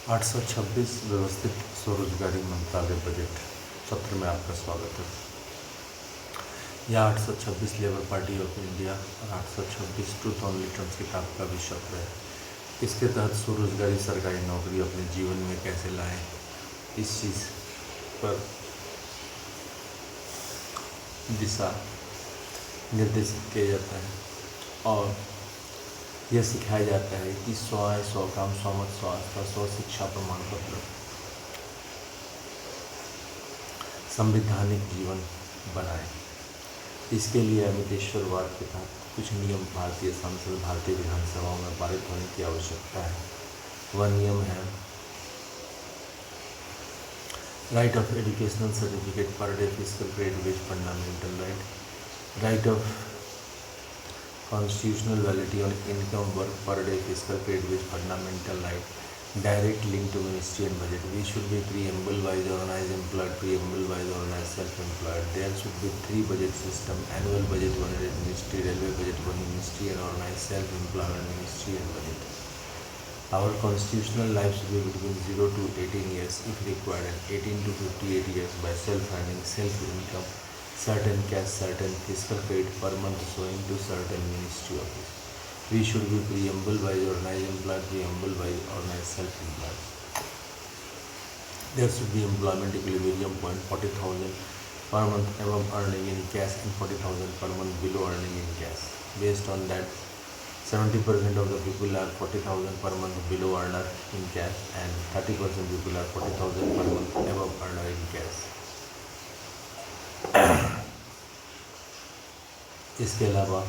826 व्यवस्थित स्वरोजगारी मंत्रालय बजट सत्र में आपका स्वागत है। यह 826 लेबर पार्टी ऑफ इंडिया और 826 ट्रूथ ऑन रिटर्न्स किताब का भी सत्र है। इसके तहत स्वरोजगारी सरकारी नौकरी अपने जीवन में कैसे लाएं, इस चीज़ पर दिशा निर्देशित किया जाता है और यह सिखाया जाता है कि 100 आय 100 काम 100 मत 100 आस्था 100 शिक्षा प्रमाण पत्र संवैधानिक जीवन बनाए। इसके लिए अमितेश्वरवाद के तहत कुछ नियम भारतीय संसद भारतीय विधानसभाओं में पारित होने की आवश्यकता है। वह नियम है right of educational certificate per day physical credit wage fundamental right of constitutional validity on income work per day fiscal credit with fundamental right direct link to ministry and budget. We should be preamble wise organized employed, preamble wise organized self-employed. There should be 3 budget system: annual budget 1 ministry, railway budget 1 ministry, and organized self-employment ministry and budget. Our constitutional life should be between 0 to 18 years if required, and 18 to 58 years by self-earning, self-income, certain cash, certain fiscal credit per month showing to certain ministry office. We should be preamble wise organized employed, preamble wise organized self-employed. There should be employment equilibrium point 40,000 per month above earning in cash and 40,000 per month below earning in cash. Based on that, 70% of the people are 40,000 per month below earner in cash and 30% people are 40,000 per month above earner in cash. इसके अलावा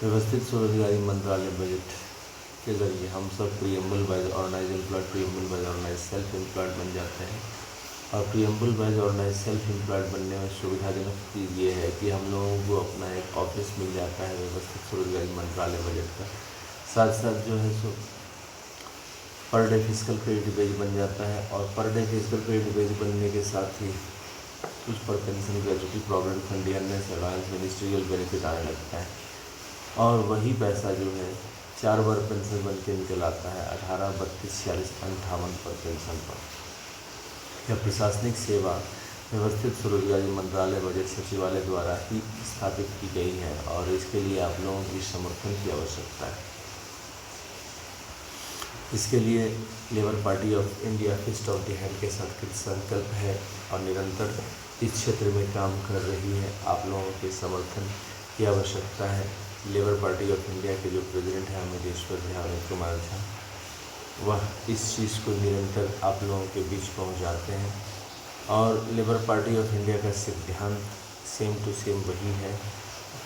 व्यवस्थित स्वरोजगारी मंत्रालय budget के जरिए हम सब preamble wise organise employed, preamble wise organise self employed बन जाते हैं। और preamble wise organise self employed बनने में सुविधाजनक चीज़ ये है कि हम लोगों को अपना एक ऑफिस मिल जाता है व्यवस्थित स्वरोजगारी मंत्रालय बजट का। साथ साथ जो है सो पर डे फिजिकल क्रेडिट बेज बन जाता है और पर डे फिजिकल क्रेडिट बेज बनने के साथ ही उस पर pension, gratuity, provident fund, NS, advance, ministerial benefit आने लगता है और वही पैसा जो है 4 बार पेंशन बन के निकल आता है 18, 32, 46, 58 पर पेंशन पर। यह प्रशासनिक सेवा व्यवस्थित स्वरोजगारी मंत्रालय बजट सचिवालय द्वारा ही स्थापित की गई है और इसके लिए आप लोगों की समर्थन की आवश्यकता है। इसके लिए Labour party of India fist of the hand के साथ कृत संकल्प है और निरंतर इस क्षेत्र में काम कर रही है। आप लोगों के समर्थन की आवश्यकता है। लेबर पार्टी ऑफ इंडिया के जो प्रेसिडेंट हैं अमितेश्वर झा, अमित कुमार झा, वह इस चीज़ को निरंतर आप लोगों के बीच पहुंचाते हैं और लेबर पार्टी ऑफ इंडिया का सिद्धांत सेम टू सेम वही है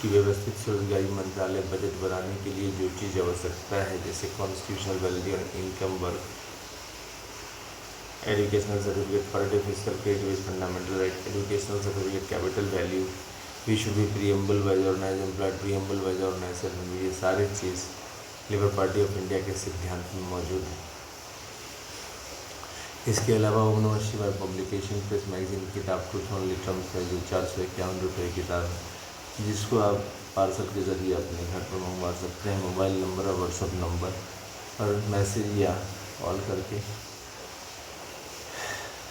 कि व्यवस्थित स्वरोजगारी मंत्रालय बजट बनाने के लिए जो चीज़ आवश्यकता है जैसे constitutional validity on income work, educational certificate per day physical credit wage fundamental right, educational certificate capital value, we should be preamble wise organise employed, preamble wise organise self, ये सारी चीज़ लेबर पार्टी ऑफ इंडिया के सिद्धांत में मौजूद है। इसके अलावा ओम नमः शिवाय पब्लिकेशन प्रेस मैगजीन किताब ट्रूथ ऑन रिटर्न्स है जो 451 रुपये की किताब है जिसको आप पार्सल के ज़रिए अपने घर पर मंगवा सकते हैं। मोबाइल नंबर और व्हाट्सअप नंबर पर मैसेज या कॉल करके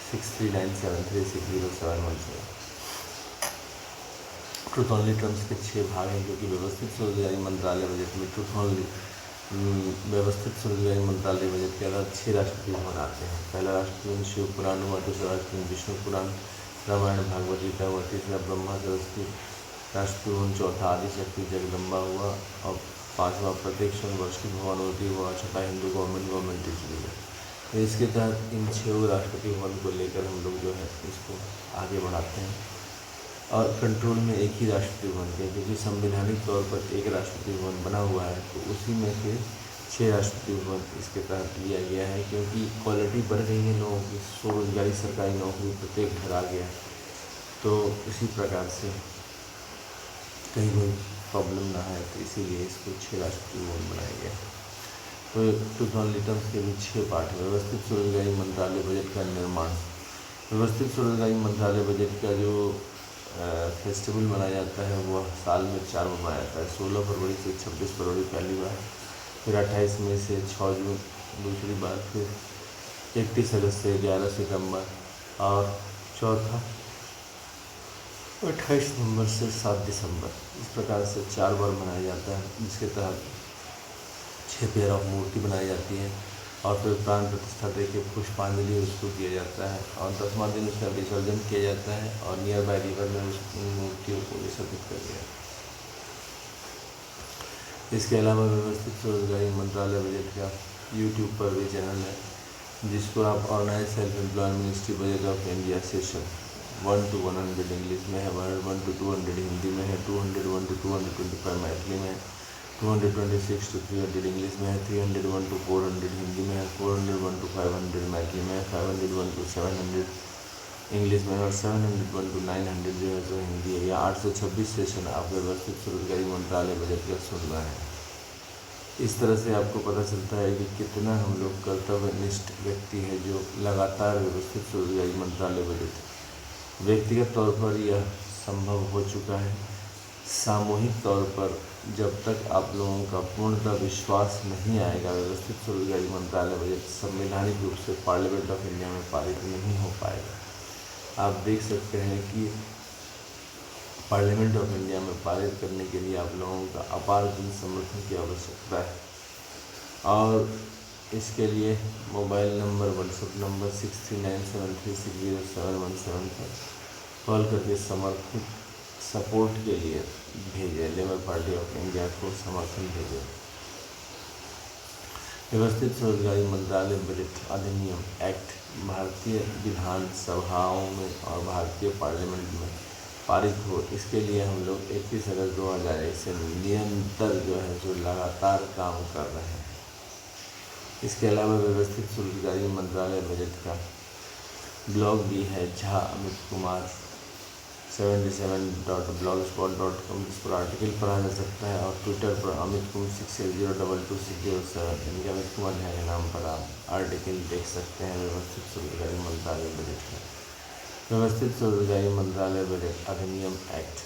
6397360717। ट्रूथ ऑन रिटर्न्स के 6 भाग हैं क्योंकि व्यवस्थित स्वरोजगारी मंत्रालय बजट में ट्रूथ ऑन व्यवस्थित स्वरोजगारी मंत्रालय बजट के अलावा 6 राष्ट्रपति भवन आते हैं। पहला राष्ट्रपति शिव पुराण हुआ, दूसरा राष्ट्रपति विष्णु पुराण, रामायण भागवत गीता हुआ, तीसरा ब्रह्मा सरस्वती राष्ट्रपति भवन, चौथा आदिशक्ति जगदम्बा हुआ और 5वां प्रत्यक्ष वर्ष की भवनवती हुआ, छठा हिंदू गवर्नमेंट इसलिए है। तो इसके तहत इन 6 राष्ट्रपति भवन को लेकर हम लोग जो है इसको आगे बढ़ाते हैं और कंट्रोल में एक ही राष्ट्रपति भवन के क्योंकि संवैधानिक तौर पर एक राष्ट्रपति भवन बना हुआ है तो उसी में से 6 राष्ट्रपति भवन इसके तहत लिया गया है क्योंकि क्वालिटी बढ़ रही है लोगों की, स्वरोजगारी सरकारी नौकरी प्रत्येक घर आ गया है तो इसी प्रकार से कहीं कोई प्रॉब्लम ना है तो इसीलिए इसको 6 राष्ट्रपति भवन बनाया गया है। तो ट्रूथ ऑन रिटर्न्स के भी 6 पार्ट है। व्यवस्थित स्वरोजगारी मंत्रालय बजट का निर्माण, व्यवस्थित स्वरोजगारी मंत्रालय बजट का जो फेस्टिवल मनाया जाता है वह साल में 4 बार मनाया जाता है। 16 फरवरी से 26 फरवरी पहली बार, फिर 28 मई से 6 जून दूसरी बार, फिर 31 अगस्त से 11 सितंबर और चौथा 28 नवंबर से 7 दिसंबर। इस प्रकार से 4 बार मनाया जाता है, जिसके तहत 6 पेयर ऑफ मूर्ति बनाई जाती है और फिर प्राण प्रतिष्ठा देके पुष्पांजलि उसको किया जाता है और 10वां दिन उसका विसर्जन किया जाता है और नियर बाय रिवर में उस मूर्तियों को विसर्जित कर दिया जाता है। इसके अलावा व्यवस्थित स्वरोजगारी मंत्रालय बजट का यूट्यूब पर भी चैनल है, जिसको आप organise self employment ministry budget of India session 1 to 100 English में है, 101 to 200 हिंदी में है, 201 to 225 मैथिली में है, 226 to 300 इंग्लिश में है, 301 to 400 हिंदी में है, 401 to 500 मैथिली में है, 501 to 700 इंग्लिश में है और 701 to 900 जो है तो हिंदी है। या 826 सेशन आप व्यवस्थित स्वरोजगारी मंत्रालय बजट का सुन रहे हैं। इस तरह से आपको पता चलता है कि कितना हम लोग कर्तव्यनिष्ठ व्यक्ति है जो लगातार व्यवस्थित स्वरोजगारी मंत्रालय बजट। व्यक्तिगत तौर पर यह संभव हो चुका है, सामूहिक तौर पर जब तक आप लोगों का पूर्णतः विश्वास नहीं आएगा व्यवस्थित स्वरोजगारी मंत्रालय बजट संवैधानिक रूप से पार्लियामेंट ऑफ इंडिया में पारित नहीं हो पाएगा। आप देख सकते हैं कि पार्लियामेंट ऑफ इंडिया में पारित करने के लिए आप लोगों का अपार जन समर्थन की आवश्यकता है और इसके लिए मोबाइल नंबर व्हाट्सएप नंबर 6397360717 पर कॉल करके समर्थित सपोर्ट के लिए भेजें। लेबर पार्टी ऑफ इंडिया को समर्थन भेजें। व्यवस्थित स्वरोजगारी मंत्रालय बजट अधिनियम एक्ट भारतीय विधान सभाओं में और भारतीय पार्लियामेंट में पारित हो, इसके लिए हम लोग 31 अगस्त 2001 से निरंतर जो है जो लगातार काम कर रहे हैं। इसके अलावा व्यवस्थित स्वरोजगारी मंत्रालय बजट का ब्लॉग भी है झा अमित कुमार 77.blogspot.com, जिस पर आर्टिकल पढ़ा जा सकता है और ट्विटर पर अमित कुमार 68022607 इनके अमित कुमार झा के नाम पर आप आर्टिकल देख सकते हैं व्यवस्थित स्वरोजगारी मंत्रालय बजट का। व्यवस्थित स्वरोजगारी मंत्रालय बजट अधिनियम एक्ट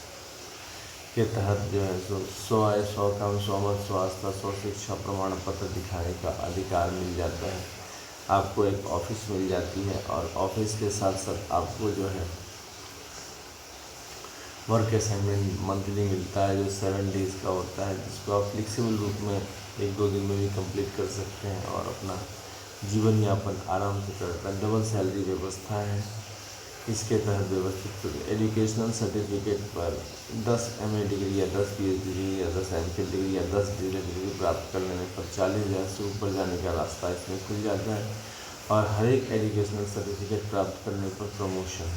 के तहत जो है सो 100 आय 100 काम 100 मत 100 आस्था 100 शिक्षा प्रमाण पत्र दिखाने का अधिकार मिल जाता है। आपको एक ऑफिस मिल जाती है और ऑफिस के साथ साथ आपको जो है वर्क असाइनमेंट मंथली मिलता है जो 7 डेज़ का होता है, जिसको आप फ्लेक्सिबल रूप में 1-2 दिन में भी कंप्लीट कर सकते हैं और अपना जीवन यापन आराम से करता है। डबल सैलरी व्यवस्था है। इसके तहत व्यवस्थित एजुकेशनल सर्टिफिकेट पर 10 MA डिग्री या 10 PhD डिग्री या 10 MPhil डिग्री या 10 DLED डिग्री प्राप्त कर लेने पर 40,000 से ऊपर जाने का रास्ता इसमें खुल जाता है और हर एक एजुकेशनल सर्टिफिकेट प्राप्त करने पर प्रमोशन।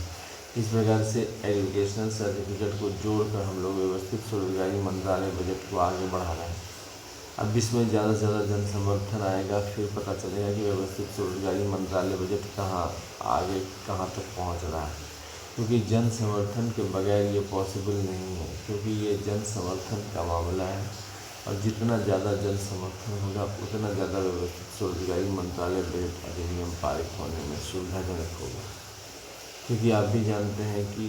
इस प्रकार से एजुकेशनल सर्टिफिकेट को जोड़कर हम लोग व्यवस्थित स्वरोजगारी मंत्रालय बजट को आगे बढ़ा रहे हैं। अब इसमें ज़्यादा से ज़्यादा जन समर्थन आएगा, फिर पता चलेगा कि व्यवस्थित स्वरोजगारी मंत्रालय बजट कहाँ तक पहुंच रहा है, क्योंकि जन समर्थन के बगैर ये पॉसिबल नहीं है, क्योंकि ये जन समर्थन का मामला है और जितना ज़्यादा जन समर्थन होगा उतना ज़्यादा व्यवस्थित स्वरोजगारी मंत्रालय बजट अधिनियम पारित होने में सुविधाजनक होगा। क्योंकि आप भी जानते हैं कि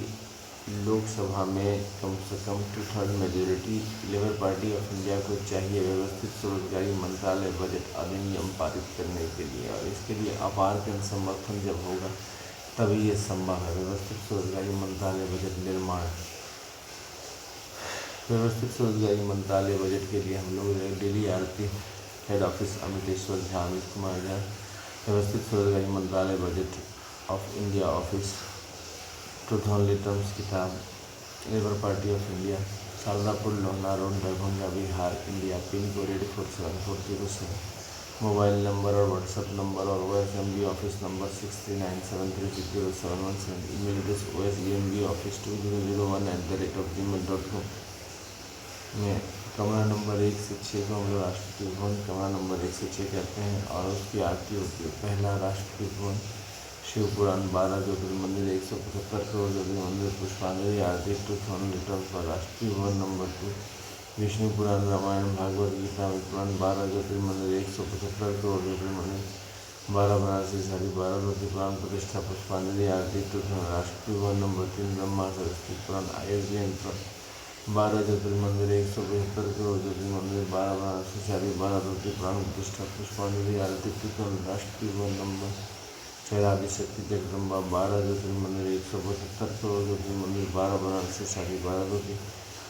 लोकसभा में कम से कम 2/3 majority labour party of India को चाहिए व्यवस्थित स्वरोजगारी मंत्रालय बजट अधिनियम पारित करने के लिए और इसके लिए अपार जन समर्थन जब होगा तभी ये संभव है। व्यवस्थित स्वरोजगारी मंत्रालय बजट निर्माण। व्यवस्थित स्वरोजगारी मंत्रालय बजट के लिए हम लोग डेली आरती हेड ऑफिस अमितेश्वर झा अमित कुमार झा, व्यवस्थित स्वरोजगारी मंत्रालय budget of India office 2000 terms किताब Labour party of India, Shardapur Lohna Road Darbhanga Bihar India, pin code 847407, mobile number और व्हाट्सएप नंबर और OSMB office number 6397360717, email address osemboffice2001@gmail.com में कमरा नंबर 1 से 6 को हम लोग राष्ट्रपति भवन कमरा नंबर 1 से 6 कहते हैं और उसकी आरती होती है। पहला राष्ट्रपति भवन शिव पुराण 12 ज्योतिर्मंदिर 175 करोड़ ज्योतिर्मंदिर पुष्पांजलि आरती 2000 लीटर पर। राष्ट्रपति भवन नंबर 2 विष्णु पुराण रामायण भागवत गीता पुराण 12 ज्योतिर्मंदिर 175 करोड़ ज्योतिर्मंदिर 12 बनारसी साड़ी 12 ज्योति पुराण प्रतिष्ठा पुष्पांजलि आरती 2000। राष्ट्रपति भवन नंबर 3 ब्रह्मा सरस्वती पुराण ISBN पर 12 ज्योतिर्मंदिर 175 करोड़ ज्योतिर्मंदिर 12 बनारसी साड़ी 12 ज्योति पुराण प्रतिष्ठा पुष्पांजलि आरती 2000। राष्ट्रपति भवन नंबर चौरासी शक्ति जगदम्बा, 12 ज्योतिर्मंदिर, 175 करोड़ ज्योतिर्मंदिर, 12 बनारसी साड़ी, 12 ज्योति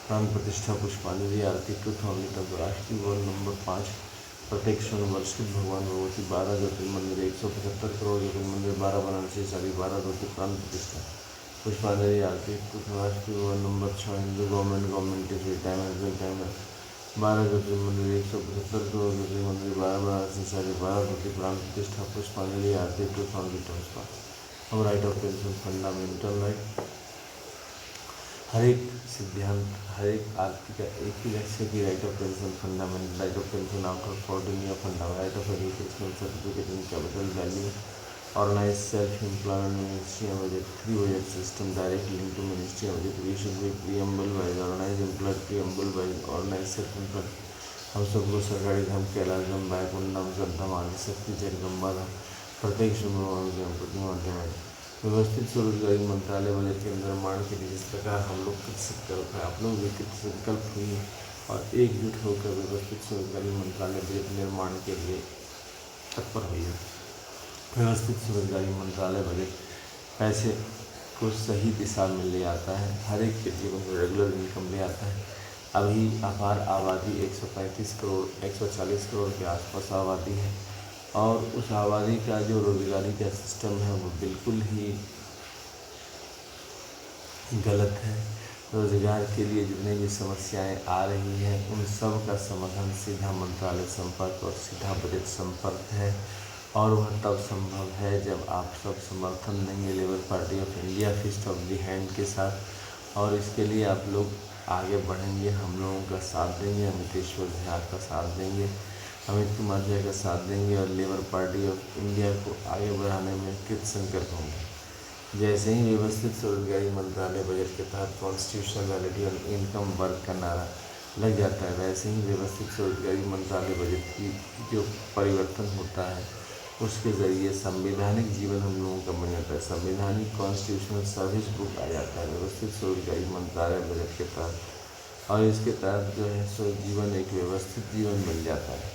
प्राण प्रतिष्ठा, पुष्पांजलि आरती, ट्रूथ ओनली टेम्पल, राष्ट्रीय वन नंबर 5, प्रत्येक सोमवार शिव भगवान भगवती, 12 ज्योतिर्मंदिर, 175 करोड़ ज्योतिर्मंदिर, 12 बनारसी साड़ी, 12 ज्योति प्राण प्रतिष्ठा, पुष्पांजलि आरती, ट्रूथ राष्ट्रीय वन नंबर 6, हिंदू गवर्नमेंट के टाइम 12 ज्योतिर्मंदिर, 175 करोड़ ज्योतिर्मंदिर, 12 बनारसी साड़ी, 12 ज्योति प्राण प्रतिष्ठा, पुष्पांजलि आरती, ट्रूथ ओनली टेम्पल। हम right of principal fundamental right, हर एक सिद्धांत, हर एक आरती का एक ही लक्ष्य है कि right of principal fundamental, right of principle out of 14 year fundamental, right of educational certificate in capital value, organize self-employment ministry and budget, 3 budget system direct link to ministry and budget, we should be preamble wise, organize employed preamble wise, organize self-employed। हम सबको सरकारी धाम, कैलाश धाम, बैकुंठ धाम, श्रद्धा आदि शक्ति जगदम्बा धाम, प्रत्येक माध्यम है। व्यवस्थित स्वरोजगारी मंत्रालय बजट के निर्माण के लिए जिस प्रकार हम लोग कृत संकल्प है, आप लोग भी कृत संकल्प हुई और एकजुट होकर व्यवस्थित स्वरोजगारी मंत्रालय बजट निर्माण के लिए तत्पर हुई है। व्यवस्थित स्वरोजगारी मंत्रालय बजट पैसे को सही दिशा में ले आता है, हर एक के जीवन में रेगुलर इनकम ले आता है। अभी अपार आबादी 135 करोड़ 140 करोड़ के आसपास आबादी है और उस आबादी का जो रोजगारी का सिस्टम है वो बिल्कुल ही गलत है। रोजगार के लिए जितनी भी समस्याएं आ रही हैं उन सब का समाधान सीधा मंत्रालय संपर्क और सीधा बजट संपर्क है और वह तब संभव है जब आप सब समर्थन देंगे Labour party of India fist of the hand के साथ, और इसके लिए आप लोग आगे बढ़ेंगे, हम लोगों का साथ देंगे, अमितेश्वर झा का साथ देंगे, अमित कुमार झा का साथ देंगे और लेबर पार्टी ऑफ इंडिया को आगे बढ़ाने में कृत संकल्प होंगे। जैसे ही व्यवस्थित स्वरोजगारी मंत्रालय बजट के तहत कॉन्स्टिट्यूशनलिटी और इनकम वर्क का नारा लग जाता है, वैसे ही व्यवस्थित स्वरोजगारी मंत्रालय बजट की जो परिवर्तन होता है उसके ज़रिए संवैधानिक जीवन हम लोगों का बन जाता है, संवैधानिक कॉन्स्टिट्यूशनल सर्विस बुक आ जाता है व्यवस्थित स्वरोजगारी मंत्रालय बजट के तहत, और इसके तहत जो है सो जीवन एक व्यवस्थित जीवन बन जाता है।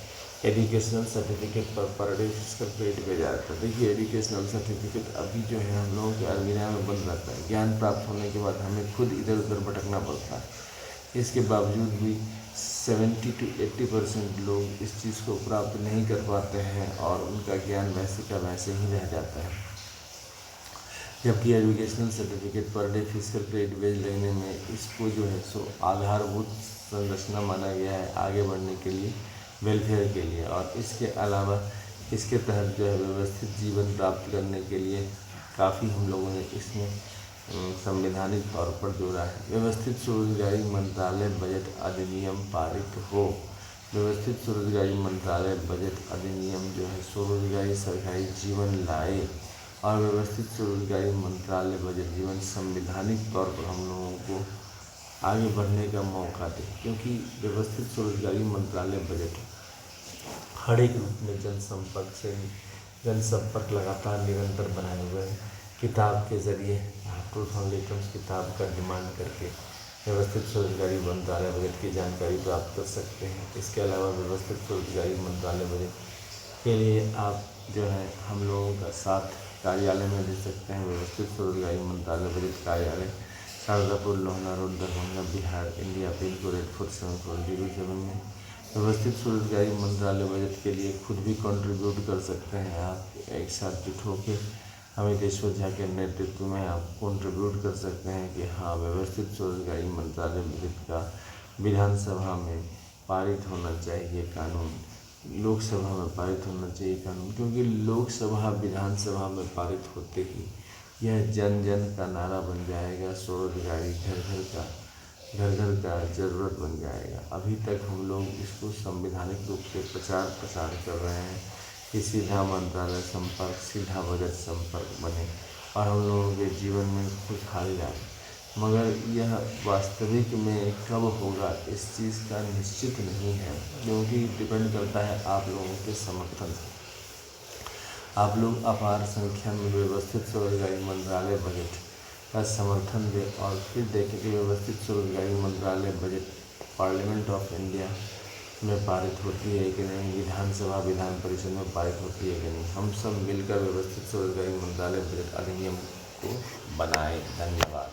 Educational certificate per day physical credit पे जाता है। देखिए एजुकेशनल सर्टिफिकेट अभी जो है हम लोगों के अलमीरा में बंद रहता है, ज्ञान प्राप्त होने के बाद हमें खुद इधर उधर भटकना पड़ता है, इसके बावजूद भी 70 to 80% लोग इस चीज़ को प्राप्त नहीं कर पाते हैं और उनका ज्ञान वैसे का वैसे ही रह जाता है। जबकि educational certificate per day physical credit बेच लेने में इसको जो है सो आधारभूत संरचना माना गया है आगे बढ़ने के लिए, वेलफेयर के लिए, और इसके अलावा इसके तहत जो है व्यवस्थित जीवन प्राप्त करने के लिए काफ़ी हम लोगों ने इसमें संवैधानिक तौर पर जोड़ा है। व्यवस्थित स्वरोजगारी मंत्रालय बजट अधिनियम पारित हो। व्यवस्थित स्वरोजगारी मंत्रालय बजट अधिनियम जो है स्वरोजगारी सरकारी जीवन लाए और व्यवस्थित स्वरोजगारी मंत्रालय बजट जीवन संवैधानिक तौर पर हम लोगों को आगे बढ़ने का मौका दे, क्योंकि व्यवस्थित स्वरोजगारी मंत्रालय बजट हर एक रूप में जनसंपर्क लगातार निरंतर बनाए हुए है। किताब के ज़रिए ट्रूथ ओनली टेम्पल किताब का डिमांड करके व्यवस्थित स्वरोजगारी मंत्रालय बजट की जानकारी प्राप्त कर सकते हैं। इसके अलावा व्यवस्थित स्वरोजगारी मंत्रालय बजट के लिए आप जो है हम लोगों का साथ कार्यालय में दे सकते हैं। व्यवस्थित स्वरोजगारी मंत्रालय बजट कार्यालय Shardapur Lohna Road Darbhanga Bihar India, pin code 847407 में। व्यवस्थित स्वरोजगारी मंत्रालय बजट के लिए खुद भी कंट्रीब्यूट कर सकते हैं। आप एक साथ जुट होकर अमितेश्वर झा के नेतृत्व में आप कंट्रीब्यूट कर सकते हैं कि हाँ व्यवस्थित स्वरोजगारी मंत्रालय बजट का विधानसभा में पारित होना चाहिए कानून, लोकसभा में पारित होना चाहिए कानून, क्योंकि लोकसभा विधानसभा में पारित होते ही यह जन जन का नारा बन जाएगा, स्वरोजगारी घर घर का ज़रूरत बन जाएगा। अभी तक हम लोग इसको संवैधानिक रूप से प्रचार कर रहे हैं कि सीधा मंत्रालय संपर्क, सीधा बजट संपर्क बने और हम लोगों के जीवन में खुशहाली आए, मगर यह वास्तविक में कब होगा इस चीज़ का निश्चित नहीं है, क्योंकि डिपेंड करता है आप लोगों के समर्थन से। आप लोग अपार संख्या में व्यवस्थित स्वरोजगारी मंत्रालय बजट का समर्थन दें और फिर देखें कि व्यवस्थित स्वरोजगारी मंत्रालय बजट पार्लियामेंट ऑफ इंडिया में पारित होती है कि नहीं, विधानसभा विधान परिषद में पारित होती है कि नहीं। हम सब मिलकर व्यवस्थित स्वरोजगारी मंत्रालय बजट अधिनियम को बनाए। धन्यवाद।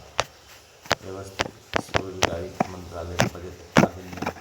व्यवस्थित स्वरोजगारी मंत्रालय बजट अधिनियम